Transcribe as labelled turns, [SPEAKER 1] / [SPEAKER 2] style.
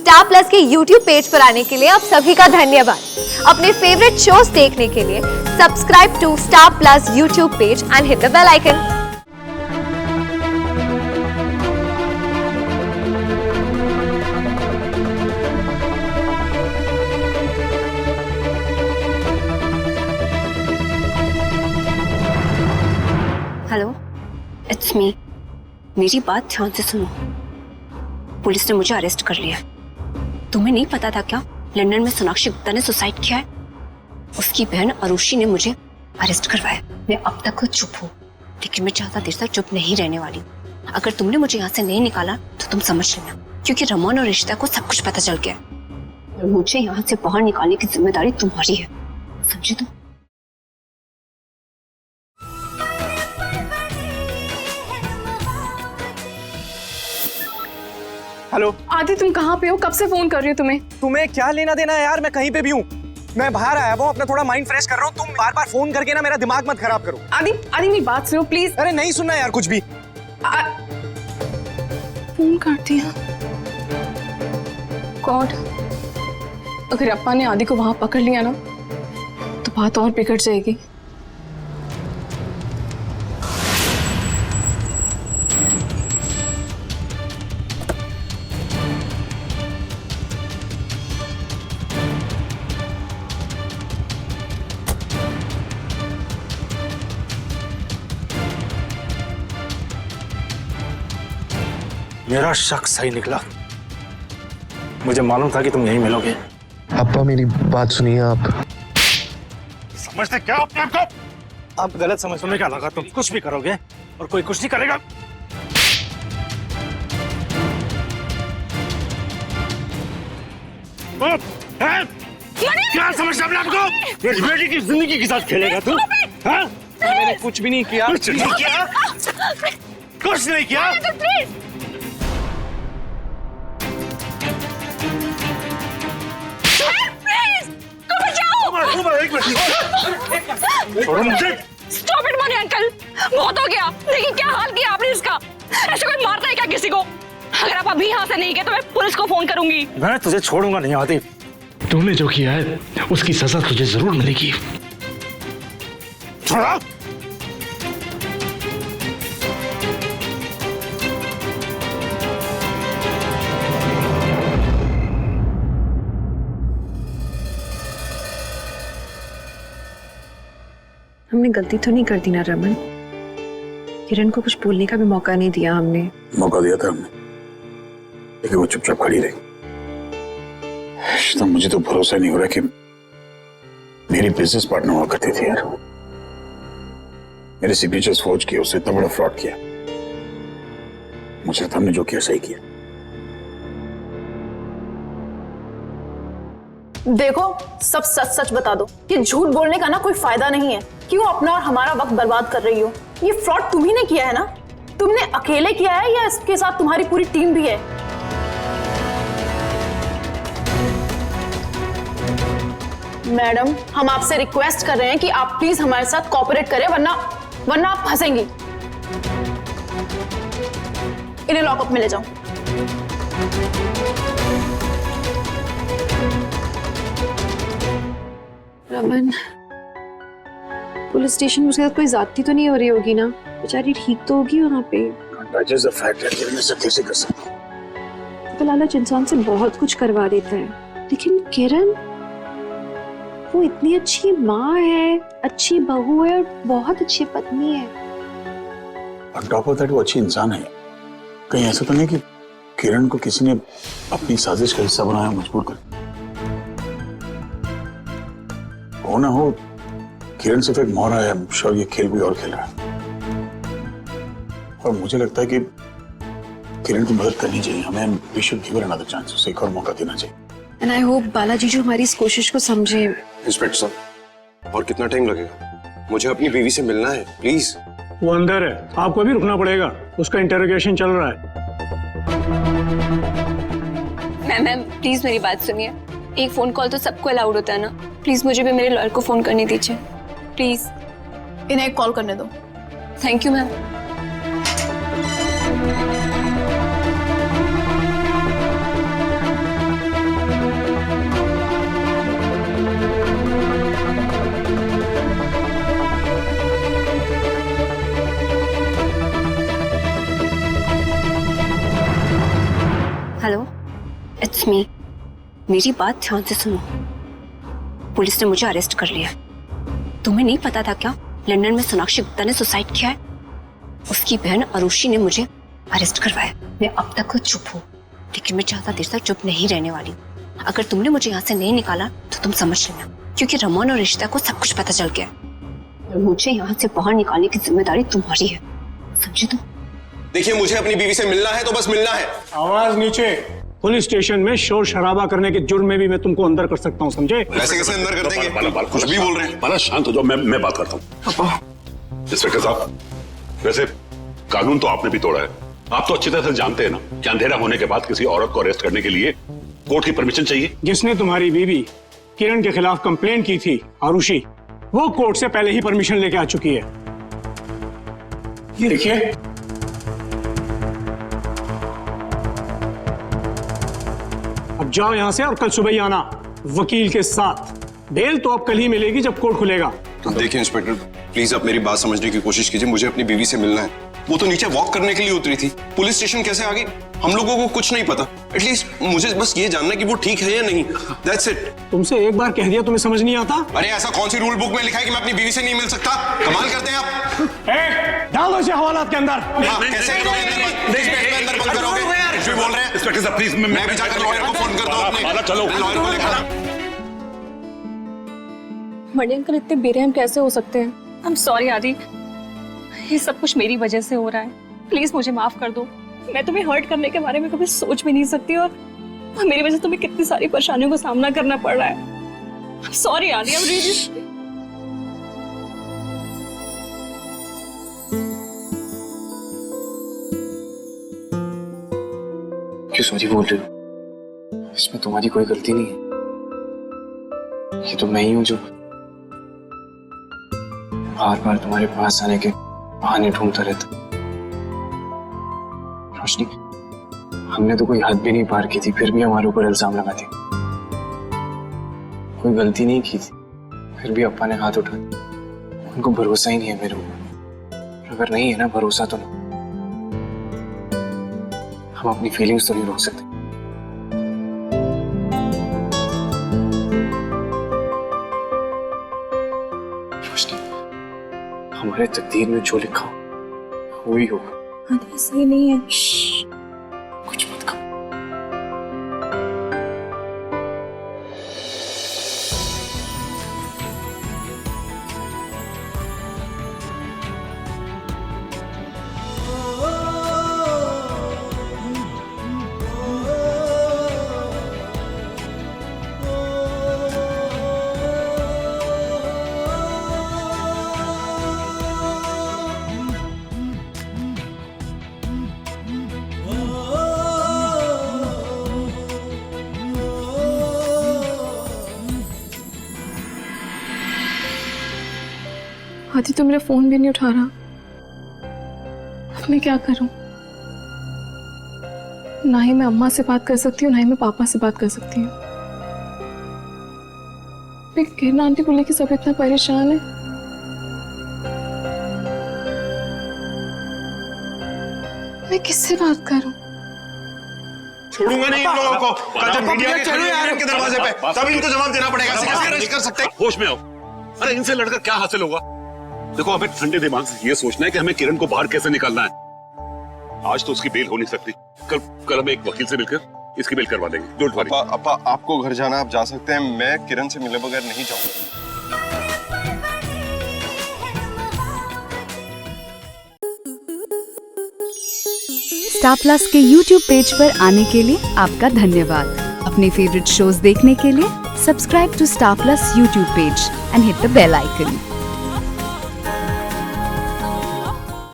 [SPEAKER 1] Star plus के YouTube page पर आने के लिए आप सभी का धन्यवाद। अपने फेवरेट शोज देखने के लिए subscribe to Star plus YouTube page and hit the bell icon.
[SPEAKER 2] Hello, it's me. मेरी बात ध्यान से सुनो। पुलिस ने मुझे अरेस्ट कर लिया। तुम्हें नहीं पता था क्या लंदन में सोनाक्षी गुप्ता ने सुसाइड किया है? उसकी बहन अरुषि ने मुझे अरेस्ट करवाया। मैं अब तक खुद चुप हूँ, लेकिन मैं ज्यादा देर तक चुप नहीं रहने वाली। अगर तुमने मुझे यहाँ से नहीं निकाला तो तुम समझ लेना, क्योंकि रमन और रिश्ता को सब कुछ पता चल गया और मुझे यहाँ से बाहर निकालने की जिम्मेदारी तुम्हारी है, समझे तुम?
[SPEAKER 3] हेलो
[SPEAKER 4] आदि, तुम कहाँ पे हो? कब से फोन कर रही हो तुम्हें?
[SPEAKER 3] तुम्हें क्या लेना देना है यार, मैं कहीं पे भी हूँ। मैं बाहर आया हूँ, अपना थोड़ा माइंड फ्रेश कर रहा हूँ। तुम बार बार फोन करके ना मेरा दिमाग मत खराब करो।
[SPEAKER 4] आदि मेरी बात सुनो प्लीज।
[SPEAKER 3] अरे नहीं सुनना यार कुछ भी।
[SPEAKER 4] फोन कर दिया। गॉड, अगर अप्पा ने आदि को वहां पकड़ लिया ना तो बात और बिगड़ जाएगी।
[SPEAKER 5] मेरा शक सही निकला। मुझे मालूम था कि तुम यहीं मिलोगे।
[SPEAKER 6] अप्पा मेरी बात सुनिए आप।
[SPEAKER 5] समझते क्या अपने आप को? आप गलत समझ। तुम्हें क्या लगा तुम कुछ भी करोगे और कोई कुछ नहीं करेगा? क्या समझते अपने आप को? इस बेटी की जिंदगी के साथ खेलेगा तू? हाँ?
[SPEAKER 3] मैंने कुछ भी नहीं किया।
[SPEAKER 5] कुछ नहीं किया? कुछ नहीं किया? एक मिनट छोड़ो मुझे।
[SPEAKER 7] स्टॉप इट मनी अंकल, बहुत हो गया। देखिए क्या हाल किया आपने इसका। ऐसे कोई मारता है क्या किसी को? अगर आप अभी यहाँ से नहीं गए तो मैं पुलिस को फोन करूंगी।
[SPEAKER 5] मैं तुझे छोड़ूंगा नहीं आदि।
[SPEAKER 6] तूने जो किया है उसकी सजा तुझे जरूर मिलेगी।
[SPEAKER 5] छोड़ा।
[SPEAKER 2] हमने गलती तो नहीं कर दी ना रमन? किरण को कुछ बोलने का भी मौका नहीं दिया हमने।
[SPEAKER 8] मौका दिया था हमने, लेकिन वो चुपचाप खड़ी रही। तो मुझे तो भरोसा नहीं हो रहा कि मेरी बिजनेस पार्टनर हुआ करती थी यार। मेरे सिग्नेचर्स फॉर्ज किए, उससे इतना बड़ा फ्रॉड किया। मुझे हमने जो किया सही किया।
[SPEAKER 9] देखो, सब सच सच बता दो। ये झूठ बोलने का ना कोई फायदा नहीं है। क्यों अपना और हमारा वक्त बर्बाद कर रही हो? ये फ्रॉड तुम ही ने किया है ना? तुमने अकेले किया है या इसके साथ तुम्हारी पूरी टीम भी है? मैडम, हम आपसे रिक्वेस्ट कर रहे हैं कि आप प्लीज हमारे साथ कोऑपरेट करें, वरना आप फंसेंगी। इन्हें लॉकअप में ले जाओ।
[SPEAKER 2] रमन, पुलिस स्टेशन उसके साथ कोई ज्यादती तो नहीं हो रही होगी ना? बेचारी ठीक तो होगी वहाँ पे। तो लालच इंसान से बहुत कुछ करवा देता है, लेकिन किरण वो इतनी अच्छी माँ है, अच्छी बहू है और बहुत अच्छी पत्नी है।
[SPEAKER 8] और टॉप ऑफ दैट वो अच्छी इंसान है। कहीं ऐसा तो नहीं कि किरण को किसी ने अपनी साजिश का हिस्सा बनाया, मजबूर कर? हो ना हो, किरण सिर्फ एक मोहरा है। श्योर ये खेल भी और खेल रहा है। और मुझे लगता है कि किरण की मदद करनी चाहिए हमें। We should give her another chance. उसे एक और मौका देना चाहिए।
[SPEAKER 2] एंड आई होप बालाजी जो हमारी इस कोशिश को समझे।
[SPEAKER 10] इंस्पेक्टर साहब, और कितना टाइम लगेगा? मुझे अपनी बीवी से मिलना है, प्लीज।
[SPEAKER 11] वो अंदर है, आपको अभी रुकना पड़ेगा। उसका इंटरोगेशन चल रहा है।
[SPEAKER 2] मैम प्लीज मेरी बात सुनिए। एक फोन कॉल तो सबको अलाउड होता है ना? प्लीज मुझे भी मेरे लॉयर को फोन करने दीजिए प्लीज।
[SPEAKER 9] इन्हें एक कॉल करने दो।
[SPEAKER 2] Thank you ma'am. It's me. मेरी बात ध्यान से सुनो। पुलिस ने मुझे अरेस्ट कर लिया। तुम्हें नहीं पता था क्या लंदन में सोनाक्षी गुप्ता ने सुसाइड किया है? उसकी बहन अरुषि ने मुझे अरेस्ट करवाया। मैं अब तक चुप हूँ, लेकिन मैं ज्यादा देर तक चुप नहीं रहने वाली। अगर तुमने मुझे यहाँ से नहीं निकाला तो तुम समझ लेना, क्योंकि रमन और रिश्ता को सब कुछ पता चल गया और मुझे यहाँ से बाहर निकालने की जिम्मेदारी तुम्हारी है, समझे तुम?
[SPEAKER 10] देखिए, मुझे अपनी बीवी से मिलना है तो बस मिलना है।
[SPEAKER 11] आवाज नीचे। पुलिस स्टेशन में शोर शराबा करने के जुर्म में भी मैं तुमको अंदर कर सकता हूँ, समझे?
[SPEAKER 10] ऐसे कैसे अंदर कर देंगे? कुछ भी बोल रहे हैं।
[SPEAKER 8] बाला शांत हो जाओ, मैं बात करता हूँ। इंस्पेक्टर साहब, वैसे कानून तो आपने भी तोड़ा है। आप तो अच्छी तरह से जानते हैं ना कि अंधेरा होने के बाद किसी औरत को अरेस्ट करने के लिए कोर्ट की परमिशन चाहिए।
[SPEAKER 11] जिसने तुम्हारी बीवी किरण के खिलाफ कंप्लेन की थी, आरुषि, वो कोर्ट से पहले ही परमिशन लेके आ चुकी है। ये देखिए, अब जाओ यहां से और कल सुबह ही आना वकील के साथ। बेल तो अब कल ही मिलेगी जब कोर्ट खुलेगा।
[SPEAKER 10] देखिए इंस्पेक्टर, प्लीज आप मेरी बात समझने की कोशिश कीजिए। मुझे अपनी बीवी से मिलना है। वो तो नीचे वॉक करने के लिए उतरी थी, पुलिस स्टेशन कैसे आ गई हम लोगों को कुछ नहीं पता। एटलीस्ट मुझे बस ये जानना है कि वो ठीक है या नहीं। That's it.
[SPEAKER 11] तुमसे एक बार कह दिया, तुम्हें समझ नहीं आता?
[SPEAKER 10] अरे ऐसा कौन सी रूल बुक में लिखा है कि मैं अपनी बीवी से नहीं मिल सकता? कमाल करते हैं आप।
[SPEAKER 11] डाल दो इसे हवालात के अंदर।
[SPEAKER 10] कैसे अंदर बंद करोगे? कुछ भी बोल रहे हैं।
[SPEAKER 8] इंस्पेक्टर साहब प्लीज,
[SPEAKER 10] मैं भी जाकर लॉयर को फोन करता हूँ अपने।
[SPEAKER 8] चलो,
[SPEAKER 10] लॉयर को लेकर।
[SPEAKER 7] बड़े अंकल इतने बेरहम कैसे हो सकते हैं? आई एम सॉरी आदि, ये सब कुछ मेरी वजह से हो रहा है। प्लीज मुझे माफ कर दो। मैं तुम्हें हर्ट करने के बारे में कभी सोच भी नहीं सकती और मेरी वजह से तुम्हें कितनी सारी परेशानियों का सामना करना पड़ रहा है। सॉरी आदि, आई एम रियली।
[SPEAKER 3] क्यों सॉरी बोल रही हो? इसमें तुम्हारी कोई गलती नहीं है। ये तो मैं ही हूं जो बार बार तुम्हारे पास आने के बहाने ढूंढता रहता। रोशनी, हमने तो कोई हद भी नहीं पार की थी, फिर भी हमारे ऊपर इल्जाम लगा दिया। कोई गलती नहीं की थी, फिर भी अप्पा ने हाथ उठा दिया। उनको भरोसा ही नहीं है मेरे ऊपर। अगर नहीं है ना भरोसा तो हम अपनी फीलिंग्स तो नहीं रोक सकते। रोशनी, हमारे तकदीर में जो लिखा हो वो ही होगा।
[SPEAKER 7] सही नहीं है।
[SPEAKER 3] कुछ मत कहो।
[SPEAKER 4] आदि तो मेरा फोन भी नहीं उठा रहा। अब मैं क्या करूं? ना ही मैं अम्मा से बात कर सकती हूँ, ना ही मैं पापा से बात कर सकती हूँ। मैं किरण आंटी को लेकर सब इतना परेशान है। मैं किससे बात करूं?
[SPEAKER 10] छोड़ूंगा नहीं इन लोगों को। कल जब मीडिया के चलो यार इनके दरवाजे पे, तब इनको जवाब देना पड़ेगा। ऐसे कैसे अरेस्ट कर सकते हैं?
[SPEAKER 8] होश में आओ। अरे इनसे लड़कर क्या हासिल होगा? देखो, हमें ठंडे दिमाग से ये सोचना है कि हमें किरण को बाहर कैसे निकालना है। आज तो उसकी बेल हो नहीं सकती। कल हम एक वकील से मिलकर इसकी बेल करवा देंगे। Don't worry.
[SPEAKER 10] अप्पा, आपको घर जाना, आप जा सकते हैं। मैं किरण से मिले बगैर नहीं जाऊंगा।
[SPEAKER 12] स्टार प्लस के YouTube पेज पर आने के लिए आपका धन्यवाद। अपने फेवरेट शोज देखने के लिए subscribe to Star plus YouTube page and hit the bell icon.